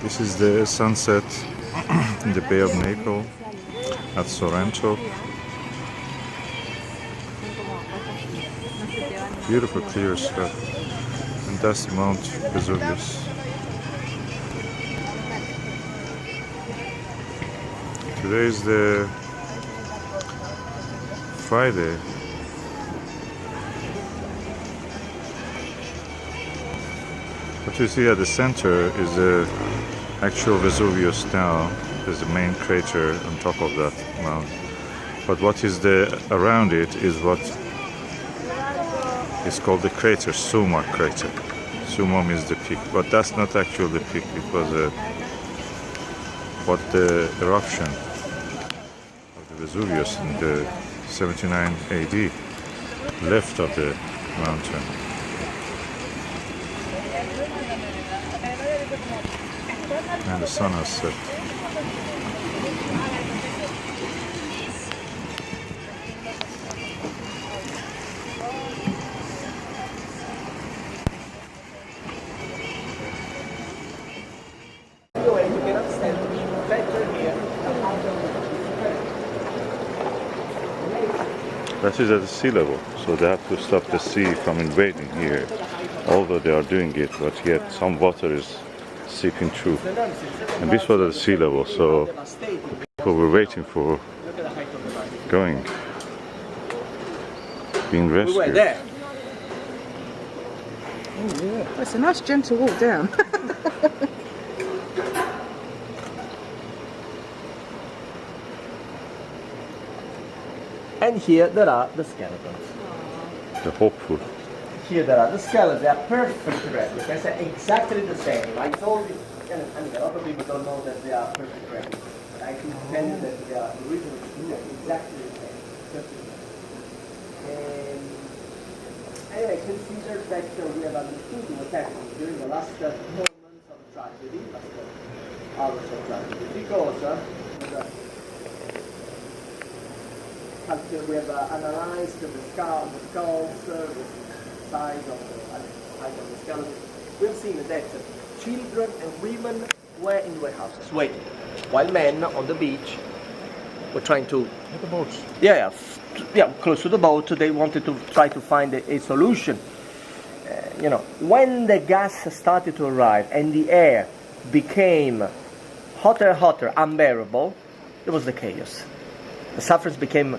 This is the sunset in the Bay of Naples at Sorrento. Beautiful clear sky. And that's Mount Vesuvius. Today is the Friday. What you see at the center is the actual Vesuvius now. There's the main crater on top of that mountain. But what is around it is what is called the crater, Summa crater. Summa means the peak, but that's not actually the peak. It was what the eruption of the Vesuvius in the 79 AD left of the mountain. And the sun has set. That is at the sea level, so they have to stop the sea from invading here, although they are doing it, but yet some water is seeping through. And this was at the sea level, so the people were waiting for being rescued. We were there. Oh yeah, it's a nice gentle walk down. And here there are the skeletons. The hopeful. Here there are the skeletons. They are perfect replicas. Exactly the same. I told you. I mean, a lot of people don't know that they are perfect replicas. But I can tell you that they are originally exactly the same. Perfect replicas. Anyway, consider that we have understood what happened during the last moments of tragedy, last hours of tragedy, because we have analyzed the skulls, the size of the skeleton. We've seen that children and women were in warehouses waiting, while men on the beach were trying to... At the boats. Yeah, close to the boat. They wanted to try to find a solution. When the gas started to arrive and the air became hotter, unbearable, it was the chaos. The sufferings became,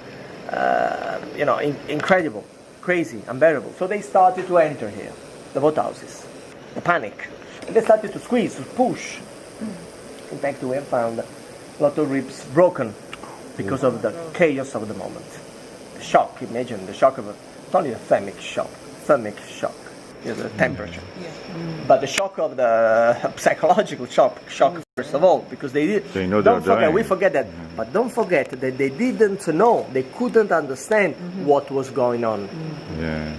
incredible, crazy, unbearable. So they started to enter here, the boat houses, the panic. And they started to squeeze, to push. In fact, we have found a lot of ribs broken because of the chaos of the moment. The shock, imagine the shock of not only a thermic shock, the temperature. But the shock of the psychological shock first of all, because they know don't forget, dying. we forget that, but don't forget that they didn't know, they couldn't understand what was going on. Yeah.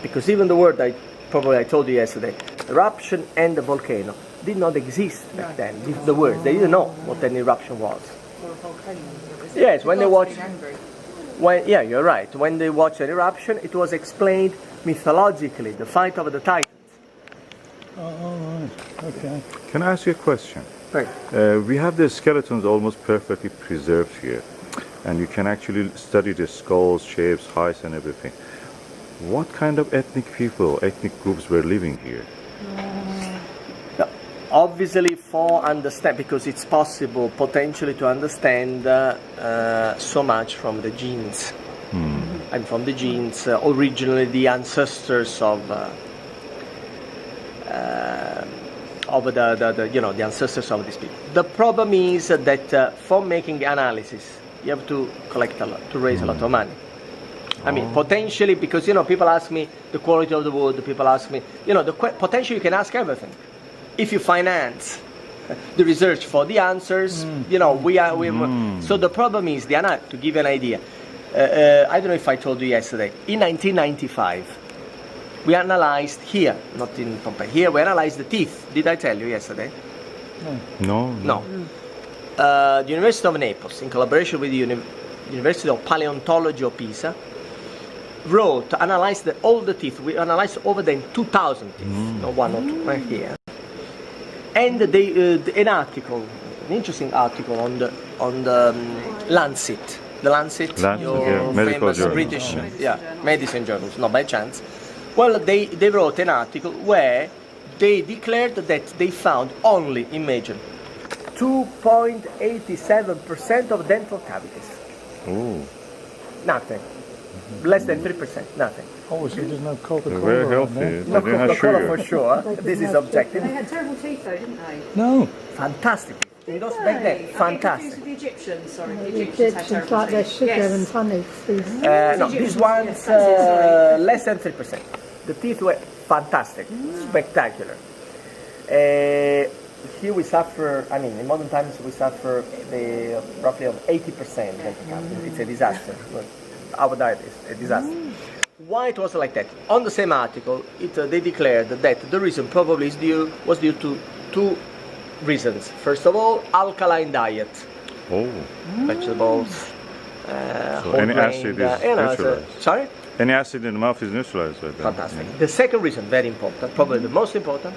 Because even the word I told you yesterday, eruption and the volcano, did not exist back then. The words, they didn't know what an eruption was. Yes, when they watched... Yeah, you're right. When they watched an eruption, it was explained mythologically, the fight of the Titans. Oh, all right. Okay. Can I ask you a question? Right. We have the skeletons almost perfectly preserved here, and you can actually study the skulls, shapes, heights, and everything. What kind of ethnic groups were living here? Obviously, because it's possible potentially to understand so much from the genes. And from the genes, originally the ancestors of the ancestors of these people. The problem is that for making the you have to collect a lot, to raise a lot of money. I mean, potentially, because people ask me the quality of the wood. People ask me, potentially you can ask everything. If you finance the research for the answers, So the problem is to give you an idea. I don't know if I told you yesterday. In 1995, we analyzed here, not in Pompeii. Here we analyzed the teeth. Did I tell you yesterday? No. The University of Naples, in collaboration with the University of Paleontology of Pisa, analyzed all the teeth. We analyzed over 2,000 teeth, not one or two, right here. And an article, an interesting article on the Lancet. The Lancet, your yeah, medical famous journal. British, medicine journals, not by chance. Well, they wrote an article where they declared that they found only, imagine, 2.87% of dental cavities. Oh, Nothing. Less than 3%, nothing. Oh, so there's no Coca-Cola. they're very on healthy. there? They No don't have Coca-Cola sugar. for sure. This is objective. They had terrible teeth though, didn't they? No. Fantastic. In those back then, fantastic. The Egyptians, sorry. The Egyptians like their sugar and honey. No, these ones less than 3%. The teeth were fantastic, spectacular. Here we suffer, I mean, in modern times we suffer roughly of 80% dental cavity. It's a disaster. Our diet is a disaster. Why it was like that? On the same article, they declared that the reason probably was due to two reasons. First of all, alkaline diet. Oh, Vegetables, so any acid is neutralized. Sorry? Any acid in the mouth is neutralized by that. Fantastic. The second reason, very important, probably the most important,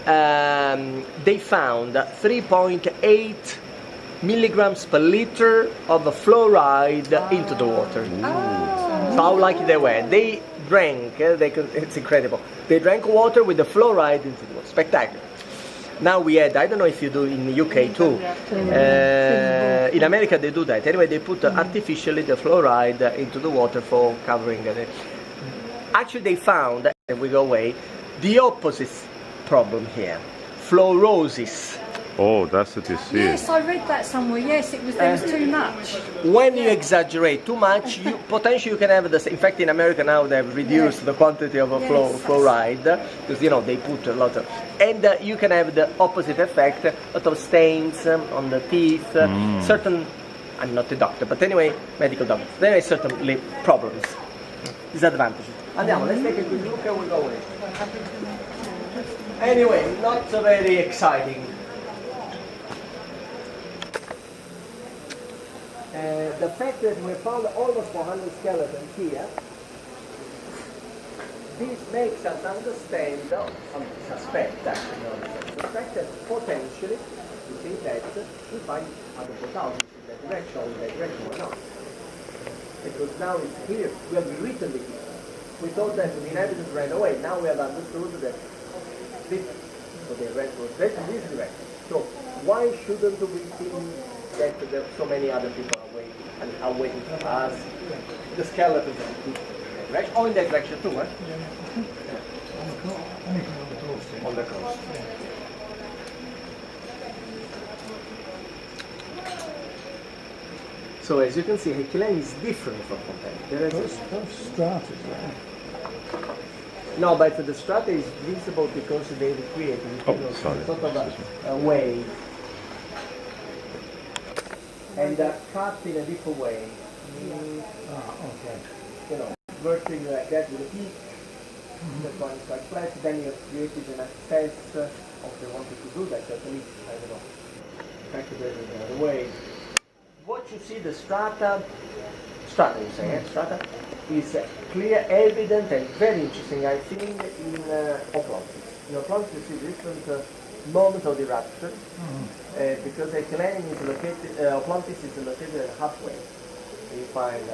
they found 3.8 milligrams per liter of fluoride into the water. So how lucky they were. They drank, it's incredible, they drank water with the fluoride into the water. Spectacular. Now we had, I don't know if you do in the UK too, in America they do that. Anyway, they put artificially the fluoride into the water for covering it. Actually they found, and we go away, the opposite problem here, fluorosis. Oh, that's the disease. Yes, I read that somewhere. Yes, there was too much. When you exaggerate too much, potentially you can have the. In fact, in America now they've reduced the quantity of fluoride because they put a lot of, and you can have the opposite effect, a lot of stains on the teeth. Certain, I'm not a doctor, but anyway, medical doctor. There are certainly problems, disadvantages. Andiamo, let's take a good look and we'll go away. Anyway, not so very exciting. The fact that we found almost 400 skeletons here, this makes us understand, suspect that potentially, we think that we find other portals in that direction or not. Because now it's clear, we have written it. We thought that the inhabitants ran away, now we have understood that so they ran to this direction. So why shouldn't we think that there are so many other people are waiting for us? The skeletons are in that direction, or in that direction too, eh? On the coast. So as you can see, Herculaneum is different from Pompeii. There is Those stratas there. no, but the strata is visible because they recreate sorry. sort of a wave and cut in a different way. Okay. Vertically like that with a peak. That one is quite flat. Then you have created an access of they wanted to do that. At least I don't know. Effectively the way. What you see, the strata you say, strata, is clear, evident, and very interesting, I think, in Oplontis. In Oplontis you see different moments of the eruption, because Herculaneum is located, Oplontis is located halfway. You find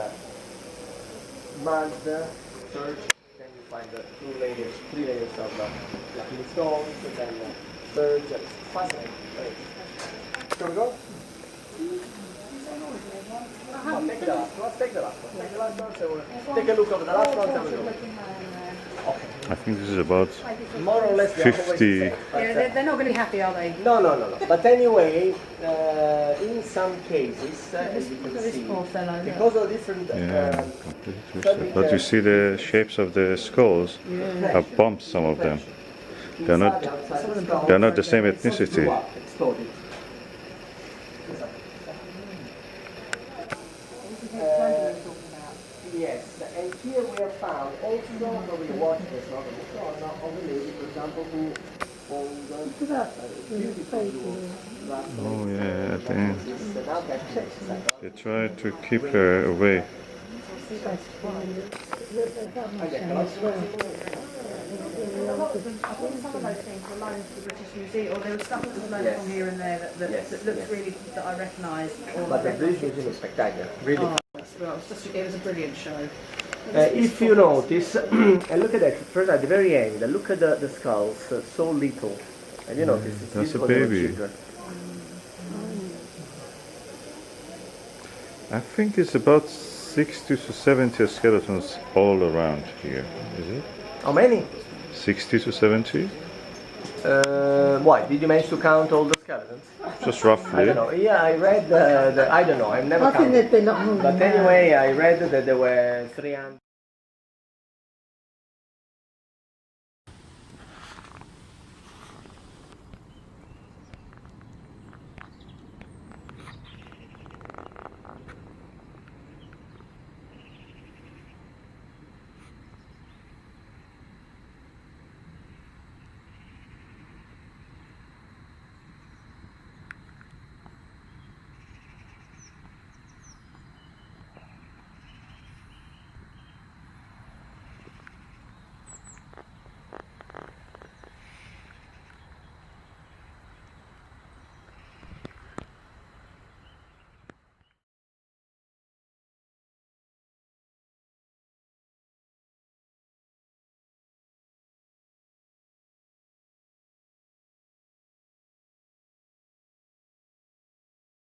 mud, search, then you find the three layers of lapping stones, and then surge. It's fascinating. Shall we go? Take the last one. Take the last one. So take a look over the last one. Okay. I think this is about More or less 50. Yeah, they're not going to be happy, are they? No. But anyway, in some cases, as you can see, because of different. Yeah, completely twisted. But you see the shapes of the skulls have bumps, some of them. They're not the same ethnicity. Exploded. Yes, and here we have found also when we watch this of a lady, for example, who owned beautiful Oh yeah, at the end. They try to keep her away. lot of them, I think some of those things were loaned to the British Museum, or there was stuff that was loaned from here and there that looks really, that I recognise. But the British Museum is spectacular, really. It was a brilliant show. If you notice, and look at that, first at the very end, look at the skulls, so little. Have you noticed? It's That's a beautiful little baby. children. I think it's about 60 to 70 skeletons all around here. Is it? How many? 60 to 70? Why? Did you manage to count all the skeletons? Just I roughly. don't know. Yeah, I read I don't know. I've never I think counted. there'd be a lot more But than that. anyway, I read that there were 300.